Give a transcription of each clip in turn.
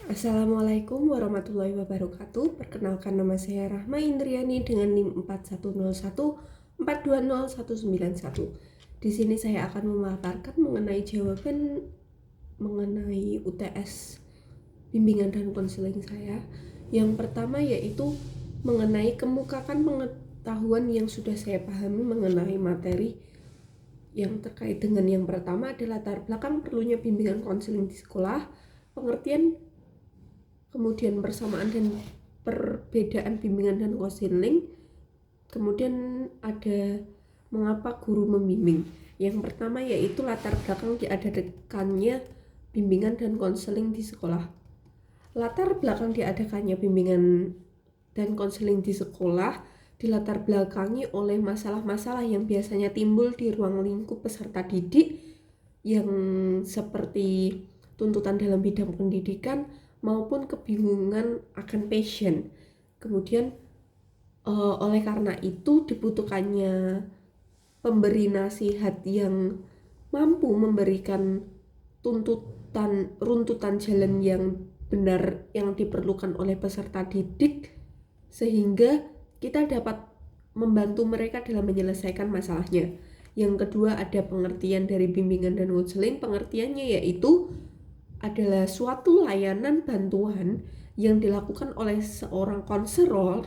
Assalamualaikum warahmatullahi wabarakatuh. Perkenalkan, nama saya Rahma Indriani dengan NIM 4101420191. Di sini saya akan memaparkan mengenai jawaban mengenai UTS bimbingan dan konseling saya. Yang pertama yaitu mengenai kemukakan pengetahuan yang sudah saya pahami mengenai materi yang terkait dengan yang pertama adalah latar belakang perlunya bimbingan konseling di sekolah, pengertian kemudian persamaan dan perbedaan bimbingan dan konseling, kemudian ada mengapa guru membimbing. Yang pertama yaitu latar belakang diadakannya bimbingan dan konseling di sekolah. Latar belakang diadakannya bimbingan dan konseling di sekolah dilatar belakangi oleh masalah-masalah yang biasanya timbul di ruang lingkup peserta didik yang seperti tuntutan dalam bidang pendidikan maupun kebingungan akan passion. Kemudian oleh karena itu dibutuhkannya pemberi nasihat yang mampu memberikan runtutan jalan yang benar yang diperlukan oleh peserta didik sehingga kita dapat membantu mereka dalam menyelesaikan masalahnya. Yang kedua ada pengertian dari bimbingan dan konseling. Pengertiannya yaitu adalah suatu layanan bantuan yang dilakukan oleh seorang konselor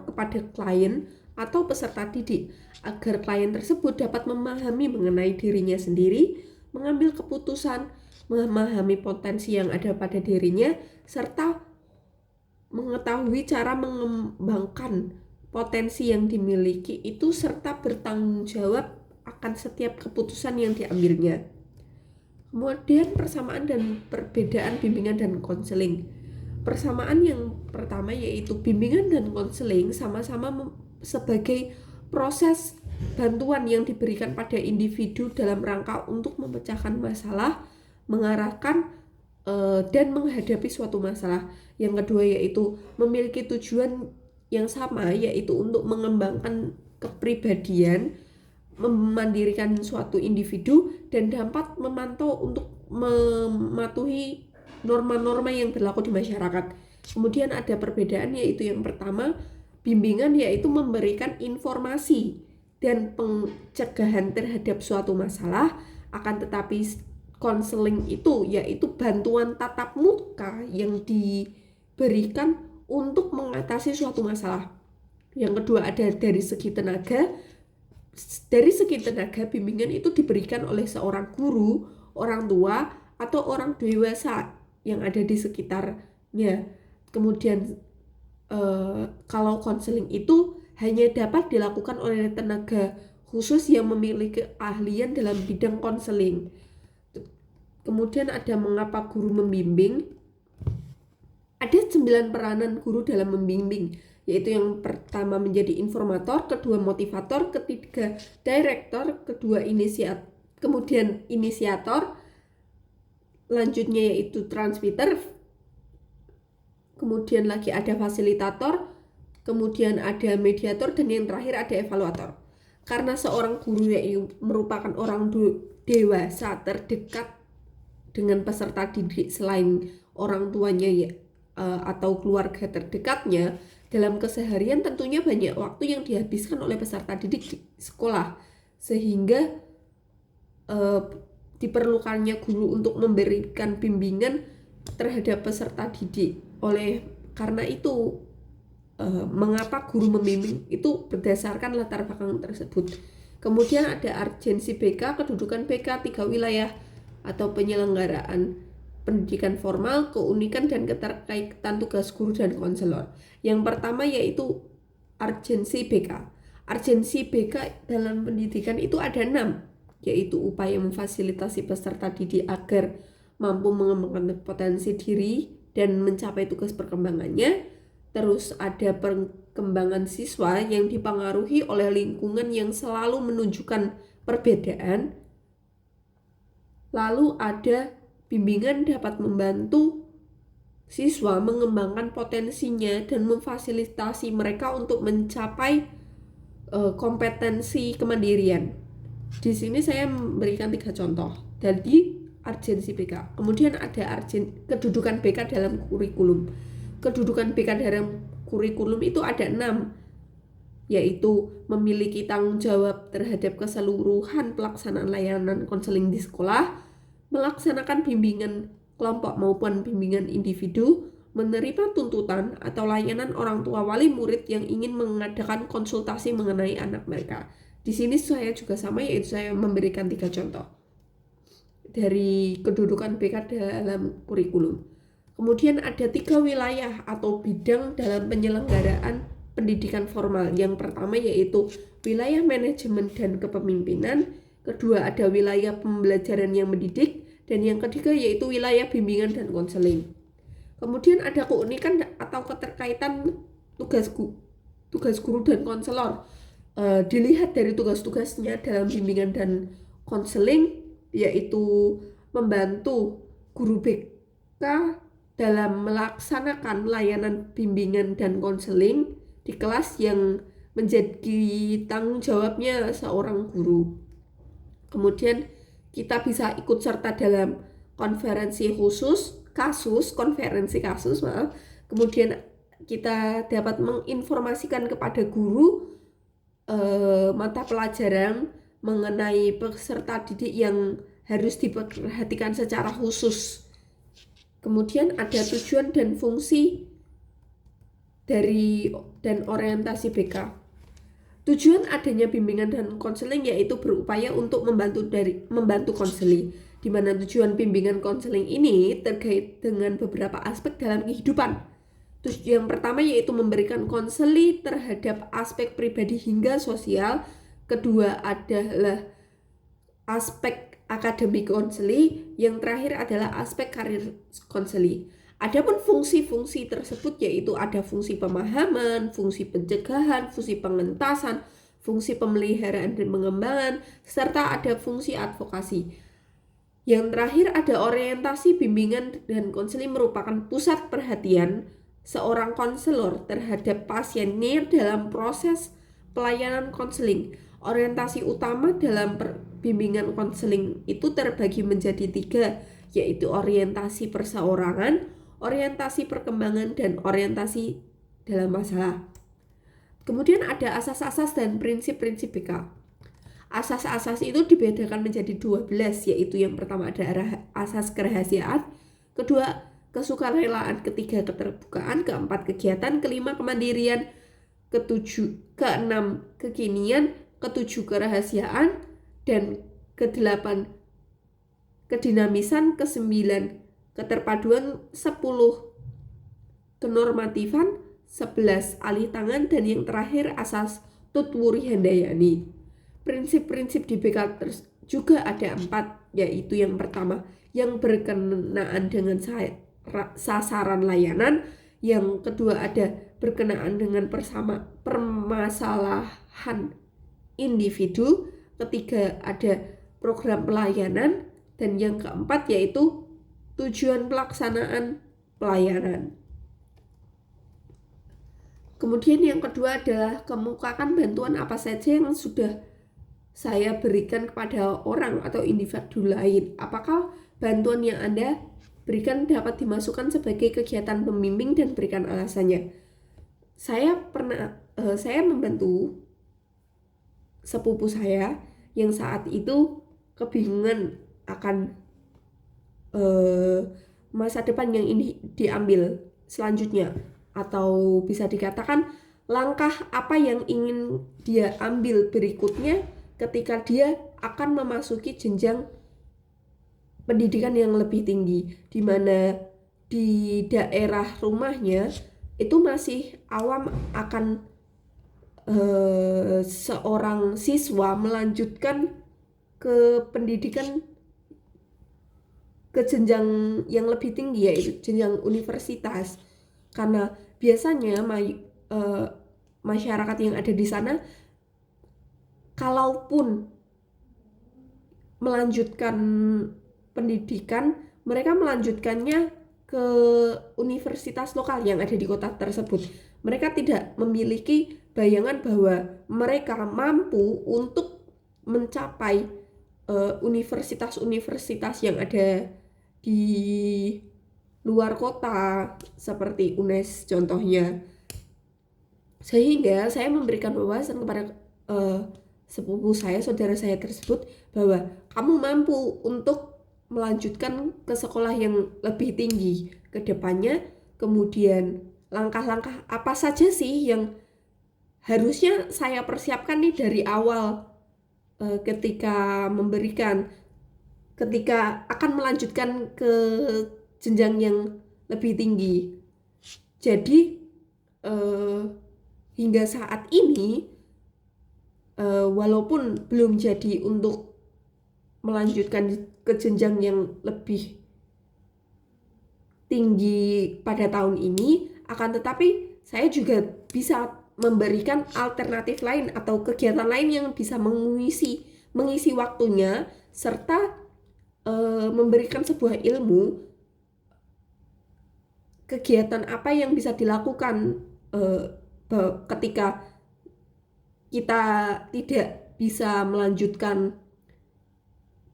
kepada klien atau peserta didik agar klien tersebut dapat memahami mengenai dirinya sendiri, mengambil keputusan, memahami potensi yang ada pada dirinya, serta mengetahui cara mengembangkan potensi yang dimiliki itu serta bertanggung jawab akan setiap keputusan yang diambilnya. Kemudian persamaan dan perbedaan bimbingan dan konseling. Persamaan yang pertama yaitu bimbingan dan konseling sama-sama sebagai proses bantuan yang diberikan pada individu dalam rangka untuk memecahkan masalah, mengarahkan dan menghadapi suatu masalah. Yang kedua yaitu memiliki tujuan yang sama yaitu untuk mengembangkan kepribadian, memandirikan suatu individu dan dapat memantau untuk mematuhi norma-norma yang berlaku di masyarakat. Kemudian ada perbedaan yaitu yang pertama, bimbingan yaitu memberikan informasi dan pencegahan terhadap suatu masalah, akan tetapi konseling itu yaitu bantuan tatap muka yang diberikan untuk mengatasi suatu masalah. Yang kedua ada dari segi tenaga. Dari segi tenaga, bimbingan itu diberikan oleh seorang guru, orang tua, atau orang dewasa yang ada di sekitarnya. Kemudian kalau konseling itu hanya dapat dilakukan oleh tenaga khusus yang memiliki keahlian dalam bidang konseling. Kemudian ada mengapa guru membimbing. Ada 9 peranan guru dalam membimbing, yaitu yang pertama menjadi informator, kedua motivator, ketiga direktor, kemudian inisiator, lanjutnya yaitu transmitter, kemudian lagi ada fasilitator, kemudian ada mediator, dan yang terakhir ada evaluator. Karena seorang guru yang merupakan orang dewasa terdekat dengan peserta didik selain orang tuanya atau keluarga terdekatnya, dalam keseharian tentunya banyak waktu yang dihabiskan oleh peserta didik di sekolah, sehingga diperlukannya guru untuk memberikan bimbingan terhadap peserta didik. Oleh karena itu mengapa guru membimbing itu berdasarkan latar belakang tersebut. Kemudian ada urgensi BK, kedudukan BK, 3 wilayah atau penyelenggaraan pendidikan formal, keunikan dan keterkaitan tugas guru dan konselor. Yang pertama yaitu urgensi BK. Urgensi BK dalam pendidikan itu ada 6, yaitu upaya memfasilitasi peserta didik agar mampu mengembangkan potensi diri dan mencapai tugas perkembangannya. Terus ada perkembangan siswa yang dipengaruhi oleh lingkungan yang selalu menunjukkan perbedaan. Lalu ada bimbingan dapat membantu siswa mengembangkan potensinya dan memfasilitasi mereka untuk mencapai kompetensi kemandirian. Di sini saya memberikan 3 contoh. Jadi urgensi BK. Kemudian ada kedudukan BK dalam kurikulum. Kedudukan BK dalam kurikulum itu ada 6, yaitu memiliki tanggung jawab terhadap keseluruhan pelaksanaan layanan konseling di sekolah, melaksanakan bimbingan kelompok maupun bimbingan individu, menerima tuntutan atau layanan orang tua wali murid yang ingin mengadakan konsultasi mengenai anak mereka. Di sini saya juga sama, yaitu saya memberikan 3 contoh dari kedudukan BK dalam kurikulum. Kemudian ada 3 wilayah atau bidang dalam penyelenggaraan pendidikan formal. Yang pertama yaitu wilayah manajemen dan kepemimpinan, kedua ada wilayah pembelajaran yang mendidik, dan yang ketiga yaitu wilayah bimbingan dan konseling. Kemudian ada keunikan atau keterkaitan tugas guru dan konselor. Dilihat dari tugas-tugasnya dalam bimbingan dan konseling, yaitu membantu guru BK dalam melaksanakan layanan bimbingan dan konseling di kelas yang menjadi tanggung jawabnya seorang guru. Kemudian kita bisa ikut serta dalam konferensi kasus. Kemudian kita dapat menginformasikan kepada guru mata pelajaran mengenai peserta didik yang harus diperhatikan secara khusus. Kemudian ada tujuan dan fungsi dan orientasi BK. Tujuan adanya bimbingan dan konseling yaitu berupaya untuk membantu konseling, di mana tujuan bimbingan konseling ini terkait dengan beberapa aspek dalam kehidupan. Terus yang pertama yaitu memberikan konseling terhadap aspek pribadi hingga sosial. Kedua adalah aspek akademik konseling. Yang terakhir adalah aspek karir konseling. Adapun fungsi-fungsi tersebut yaitu ada fungsi pemahaman, fungsi pencegahan, fungsi pengentasan, fungsi pemeliharaan dan pengembangan, serta ada fungsi advokasi. Yang terakhir ada orientasi bimbingan dan konseling merupakan pusat perhatian seorang konselor terhadap pasiennya dalam proses pelayanan konseling. Orientasi utama dalam bimbingan konseling itu terbagi menjadi 3, yaitu orientasi perseorangan, orientasi perkembangan, dan orientasi dalam masalah. Kemudian ada asas-asas dan prinsip-prinsip BK. Asas-asas itu dibedakan menjadi 12, yaitu yang pertama ada asas kerahasiaan, kedua kesukarelaan, ketiga keterbukaan, keempat kegiatan, kelima kemandirian, keenam kekinian, ketujuh kerahasiaan, dan kedelapan kedinamisan, kesembilan keterpaduan, 10 kenormatifan, 11 alih tangan, dan yang terakhir asas Tutwuri Handayani. Prinsip-prinsip di BK juga ada 4, yaitu yang pertama yang berkenaan dengan sasaran layanan, yang kedua ada berkenaan dengan permasalahan individu, ketiga ada program pelayanan, dan yang keempat yaitu tujuan pelaksanaan pelayanan. Kemudian yang kedua adalah kemukakan bantuan apa saja yang sudah saya berikan kepada orang atau individu lain. Apakah bantuan yang Anda berikan dapat dimasukkan sebagai kegiatan pembimbing dan berikan alasannya. Saya membantu sepupu saya yang saat itu kebingungan akan masa depan yang ini diambil selanjutnya, atau bisa dikatakan langkah apa yang ingin dia ambil berikutnya ketika dia akan memasuki jenjang pendidikan yang lebih tinggi, di mana di daerah rumahnya itu masih awam akan seorang siswa melanjutkan ke pendidikan ke jenjang yang lebih tinggi, yaitu jenjang universitas, karena biasanya masyarakat yang ada di sana kalaupun melanjutkan pendidikan, mereka melanjutkannya ke universitas lokal yang ada di kota tersebut. Mereka tidak memiliki bayangan bahwa mereka mampu untuk mencapai universitas-universitas yang ada di luar kota seperti UNES contohnya, sehingga saya memberikan wawasan kepada sepupu saya, saudara saya tersebut, bahwa kamu mampu untuk melanjutkan ke sekolah yang lebih tinggi ke depannya. Kemudian langkah-langkah apa saja sih yang harusnya saya persiapkan nih dari awal, ketika akan melanjutkan ke jenjang yang lebih tinggi. Jadi hingga saat ini, walaupun belum jadi untuk melanjutkan ke jenjang yang lebih tinggi pada tahun ini, akan tetapi saya juga bisa memberikan alternatif lain atau kegiatan lain yang bisa mengisi waktunya, serta memberikan sebuah ilmu, kegiatan apa yang bisa dilakukan ketika kita tidak bisa melanjutkan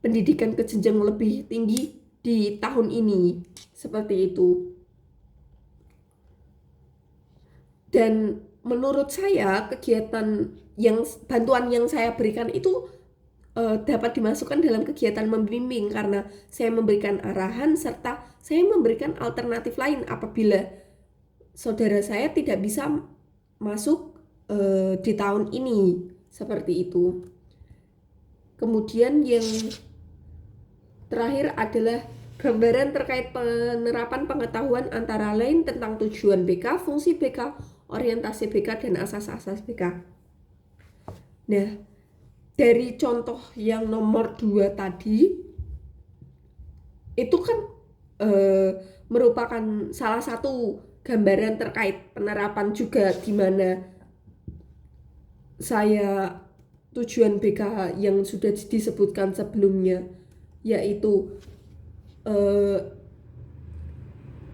pendidikan ke jenjang lebih tinggi di tahun ini, seperti itu. Dan menurut saya bantuan yang saya berikan itu dapat dimasukkan dalam kegiatan membimbing, karena saya memberikan arahan serta saya memberikan alternatif lain apabila saudara saya tidak bisa masuk di tahun ini, seperti itu. Kemudian yang terakhir adalah gambaran terkait penerapan pengetahuan antara lain tentang tujuan BK, fungsi BK, orientasi BK, dan asas-asas BK. Nah, dari contoh yang nomor 2 tadi, itu kan merupakan salah satu gambaran terkait penerapan juga, di mana saya tujuan BK yang sudah disebutkan sebelumnya, yaitu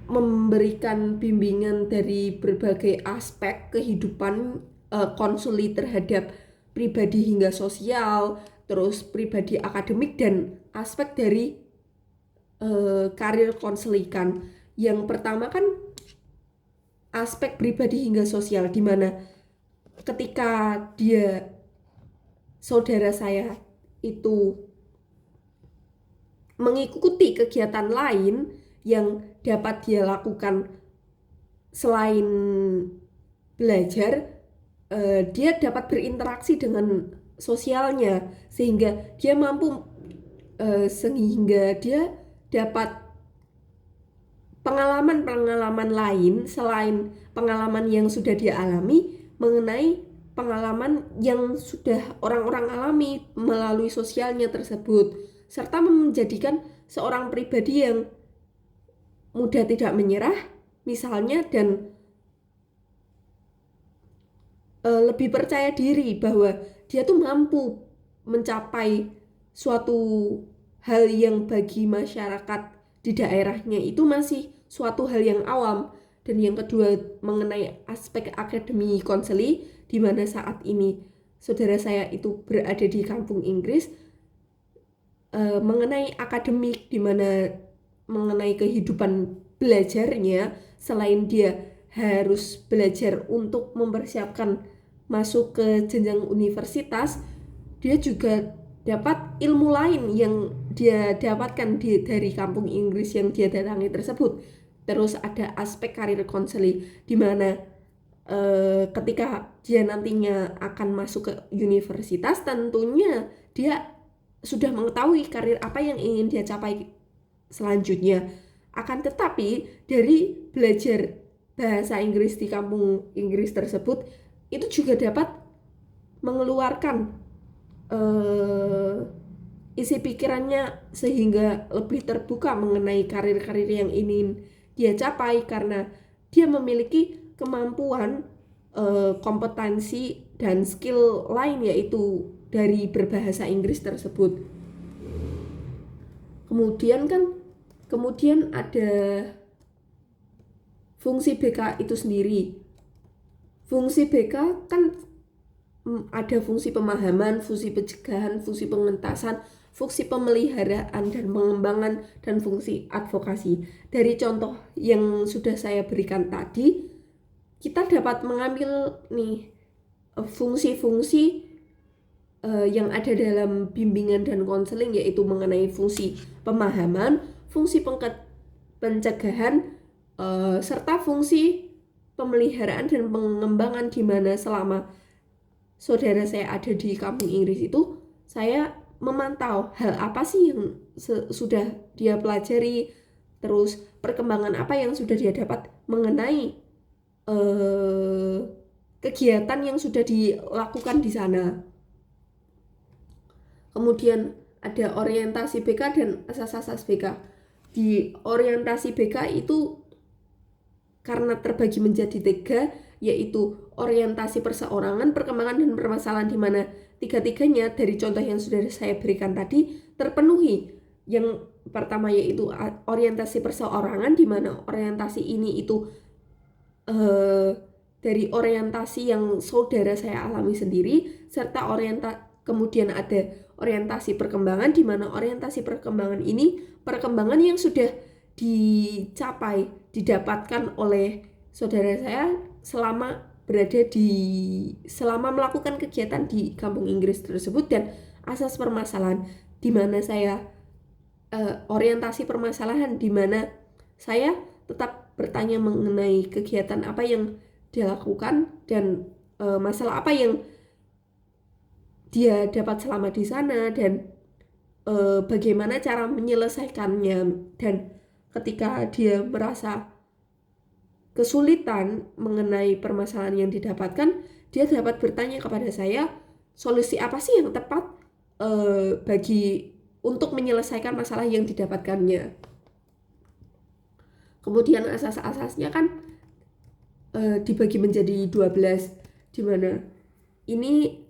memberikan bimbingan dari berbagai aspek kehidupan konsuli terhadap pribadi hingga sosial, terus pribadi akademik, dan aspek dari karir konselikan. Yang pertama kan aspek pribadi hingga sosial, di mana ketika saudara saya itu mengikuti kegiatan lain yang dapat dia lakukan selain belajar, dia dapat berinteraksi dengan sosialnya, sehingga dia dapat pengalaman-pengalaman lain selain pengalaman yang sudah dia alami, mengenai pengalaman yang sudah orang-orang alami melalui sosialnya tersebut, serta menjadikan seorang pribadi yang mudah tidak menyerah misalnya, dan lebih percaya diri bahwa dia tuh mampu mencapai suatu hal yang bagi masyarakat di daerahnya itu masih suatu hal yang awam. Dan yang kedua mengenai aspek akademi konseli, di mana saat ini saudara saya itu berada di kampung Inggris, mengenai akademik, di mana mengenai kehidupan belajarnya, selain dia harus belajar untuk mempersiapkan masuk ke jenjang universitas, dia juga dapat ilmu lain yang dia dapatkan dari kampung Inggris yang dia datangi tersebut. Terus ada aspek karir konseli, di mana ketika dia nantinya akan masuk ke universitas, tentunya dia sudah mengetahui karir apa yang ingin dia capai selanjutnya. Akan tetapi dari belajar bahasa Inggris di kampung Inggris tersebut, itu juga dapat mengeluarkan isi pikirannya, sehingga lebih terbuka mengenai karir-karir yang ingin dia capai, karena dia memiliki kemampuan, kompetensi, dan skill lain, yaitu dari berbahasa Inggris tersebut. Kemudian ada fungsi BK itu sendiri. Fungsi BK kan ada fungsi pemahaman, fungsi pencegahan, fungsi pengentasan, fungsi pemeliharaan dan pengembangan, dan fungsi advokasi. Dari contoh yang sudah saya berikan tadi, kita dapat mengambil nih fungsi-fungsi yang ada dalam bimbingan dan konseling, yaitu mengenai fungsi pemahaman, fungsi pencegahan, serta fungsi pemeliharaan dan pengembangan, di mana selama saudara saya ada di kampung Inggris itu saya memantau hal apa sih yang sudah dia pelajari, terus perkembangan apa yang sudah dia dapat mengenai kegiatan yang sudah dilakukan di sana. Kemudian ada orientasi BK dan asas-asas BK. Di orientasi BK itu karena terbagi menjadi 3, yaitu orientasi perseorangan, perkembangan, dan permasalahan, di mana tiga-tiganya dari contoh yang sudah saya berikan tadi terpenuhi. Yang pertama yaitu orientasi perseorangan, di mana orientasi ini itu dari orientasi yang saudara saya alami sendiri, serta kemudian ada orientasi perkembangan, di mana orientasi perkembangan ini perkembangan yang sudah didapatkan oleh saudara saya selama melakukan kegiatan di kampung Inggris tersebut. Dan asas permasalahan, di mana saya orientasi permasalahan, di mana saya tetap bertanya mengenai kegiatan apa yang dia lakukan dan masalah apa yang dia dapat selama di sana, dan bagaimana cara menyelesaikannya. Dan ketika dia merasa kesulitan mengenai permasalahan yang didapatkan, dia dapat bertanya kepada saya, solusi apa sih yang tepat untuk menyelesaikan masalah yang didapatkannya. Kemudian asas-asasnya kan dibagi menjadi 12, di mana ini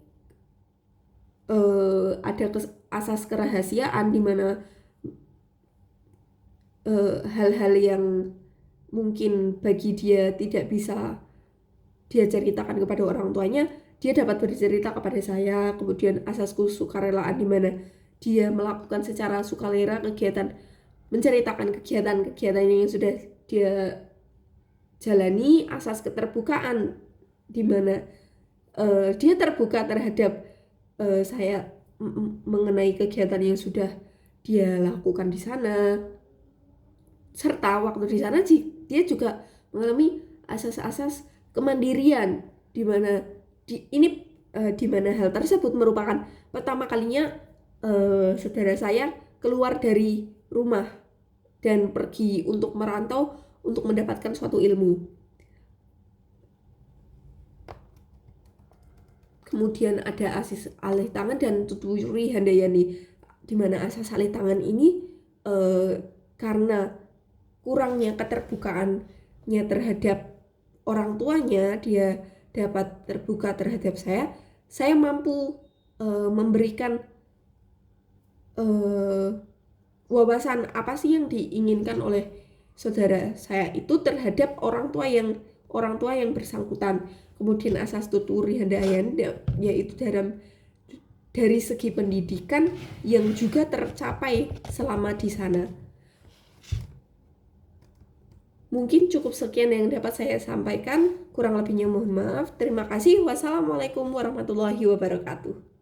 ada asas kerahasiaan, di mana hal-hal yang mungkin bagi dia tidak bisa dia ceritakan kepada orang tuanya, dia dapat bercerita kepada saya. Kemudian asas kesukarelaan, di mana dia melakukan secara sukarela menceritakan kegiatan-kegiatan yang sudah dia jalani. Asas keterbukaan, di mana dia terbuka terhadap saya mengenai kegiatan yang sudah dia lakukan di sana, serta waktu di sana dia juga mengalami asas-asas kemandirian, di mana di mana hal tersebut merupakan pertama kalinya saudara saya keluar dari rumah dan pergi untuk merantau untuk mendapatkan suatu ilmu. Kemudian ada asas alih tangan dan tuturi handayani, di mana asas alih tangan ini karena kurangnya keterbukaannya terhadap orang tuanya, dia dapat terbuka terhadap saya mampu memberikan wawasan apa sih yang diinginkan oleh saudara saya itu terhadap orang tua yang bersangkutan. Kemudian asas tuturi handayani, yaitu dari segi pendidikan yang juga tercapai selama di sana. Mungkin cukup sekian yang dapat saya sampaikan, kurang lebihnya mohon maaf. Terima kasih. Wassalamualaikum warahmatullahi wabarakatuh.